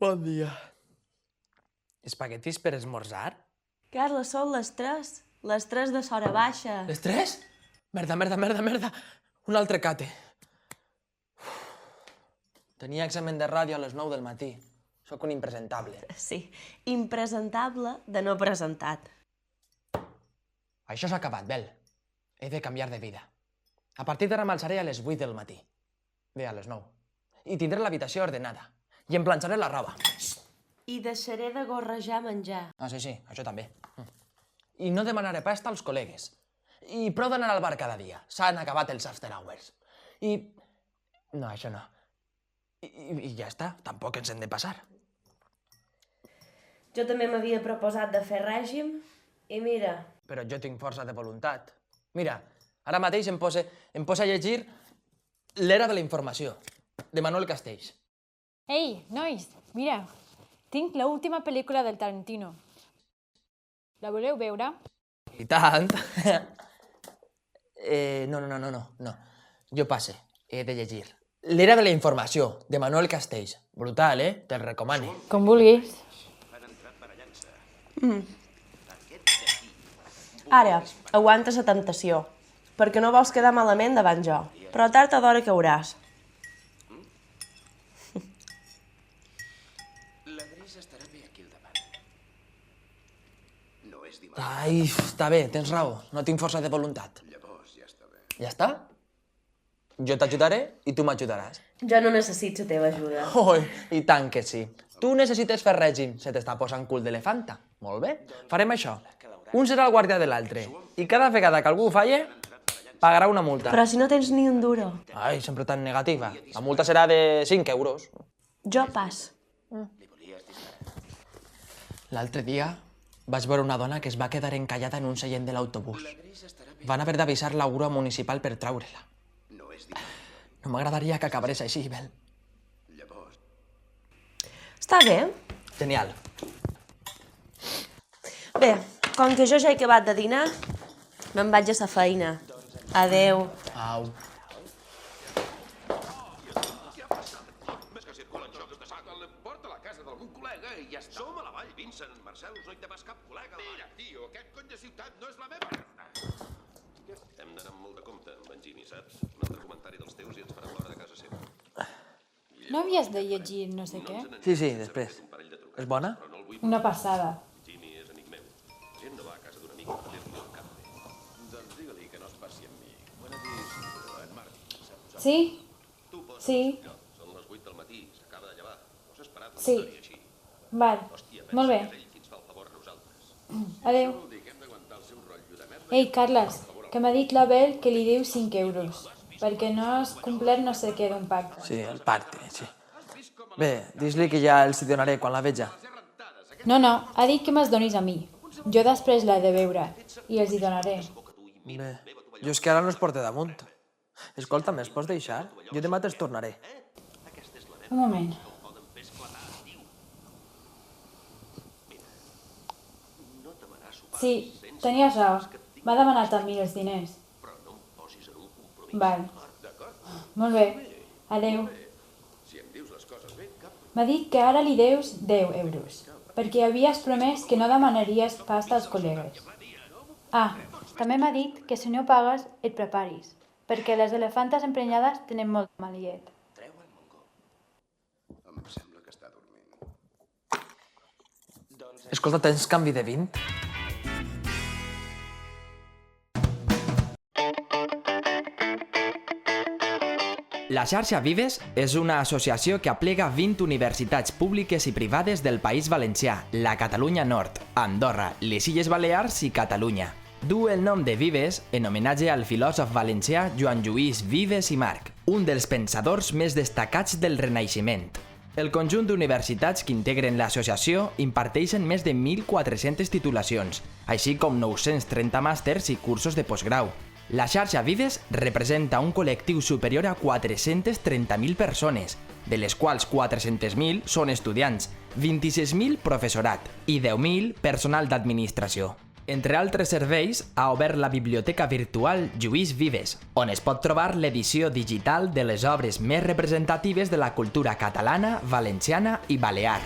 Bon dia. Espaguetis per esmorzar? Carla, són les 3. Les 3 de Sora Baixa. Les 3? Merda. Un altre cate. Tenia examen de ràdio a les 9 del matí. Sóc un impresentable. Sí, impresentable de no presentat. Això s'ha acabat, Bel. He de canviar de vida. A partir d'ara m'alçaré a les 8 del matí. Bé, a les 9. I tindré l'habitació ordenada. I em planxaré la roba. I deixaré de gorrejar menjar. Ah, sí, això també. I no demanaré pasta als col·legues. I prou d'anar al bar cada dia. S'han acabat els after hours. I... No, això no. I ja està. Tampoc ens hem de passar. Jo també m'havia proposat de fer règim i mira... Però jo tinc força de voluntat. Mira, ara mateix em posa a llegir L'era de la informació, de Manuel Castells. Ei, nois, mira, tinc l'última pel·lícula del Tarantino. La voleu veure? I tant. No. Jo passe, he de llegir. L'era de la informació, de Manuel Castells. Brutal, Te'l recomano. Com vulguis. Ara, aguanta la temptació, perquè no vols quedar malament davant jo, però tard o d'hora cauràs. La Gris estarà bé aquí al davant. No és dimarts. Ai, està bé, tens raó. No tinc força de voluntat. Llavors ja està bé. Ja està? Jo t'ajudaré i tu m'ajudaràs. Jo no necessito la teva ajuda. Oi, i tant que sí. Tu necessites fer règim, se t'està posant cul d'elefanta. Molt bé, farem això. Un serà el guàrdia de l'altre. I cada vegada que algú falle, pagarà una multa. Però si no tens ni un duro. Ai, sempre tan negativa. La multa serà de 5 euros. Jo pas. L'altre dia vaig veure una dona que es va quedar encallada en un seient de l'autobús. Van haver d'avisar la grua municipal per traure-la. No és dimarts. No m'agradaria que acabarés així, Bel. Llavors... Està bé. Genial. Bé, com que jo ja he acabat de dinar, me'n vaig a la feina. Adeu. Au. Ves que circulen xocs de sac, porta a la casa d'algun col·lega i ja està. Som a la vall, Vincent, Marcel, us no hi té pas cap col·lega. Mira, tio, aquest cony de ciutat no és la meva. Hem d'anar amb molt de compte amb en Jimmy, saps? Un altre comentari dels teus i ens faran l'hora de casa seva. No havies de llegir no sé què? Sí, després. És bona? Una passada. Jimmy és amic meu. Gent no va a casa d'un amic a dir-li el cap bé. Doncs digue-li que no es passi amb mi. Quan ha vist en Marc s'ha posat... Sí? Tu posa... Sí. No, són les 8 del matí, s'acaba de llevar. No s'ha esperat Sí. una així. Val. Hòstia, Molt bé. ell qui ens fa el favor a nosaltres. Adéu. Vol dir que hem d'aguantar el seu rotllo de merda. Ei, Carles, que m'ha dit la Bel que li diu 5 euros, perquè no has complert no sé què d'un pacte. Sí, el pacte, sí. Bé, dis-li que ja els donaré quan la veja. No, ha dit que me'ls donis a mi. Jo després l'he de veure i els hi donaré. Bé, jo és que ara no es porta damunt. Escolta, me'ls pots deixar? Jo demà te'ls tornaré. Un moment. Sí, tenies raó. M'ha demanat a mi els diners. Val. Molt bé. Adéu. M'ha dit que ara li deus 10 euros, perquè havies promès que no demanaries pasta als col·legues. Ah, també m'ha dit que si no pagues et preparis, perquè les elefantes emprenyades tenen molt mal llet. Em sembla que està dormint. Escolta, tens canvi de 20? La xarxa Vives és una associació que aplega 20 universitats públiques i privades del País Valencià, la Catalunya Nord, Andorra, les Illes Balears i Catalunya. Du el nom de Vives en homenatge al filòsof valencià Joan Lluís Vives i March, un dels pensadors més destacats del Renaixement. El conjunt d'universitats que integren l'associació imparteixen més de 1.400 titulacions, així com 930 màsters i cursos de postgrau. La xarxa Vives representa un col·lectiu superior a 430.000 persones, de les quals 400.000 són estudiants, 26.000 professorat i 10.000 personal d'administració. Entre altres serveis, ha obert la biblioteca virtual Lluís Vives, on es pot trobar l'edició digital de les obres més representatives de la cultura catalana, valenciana i balear.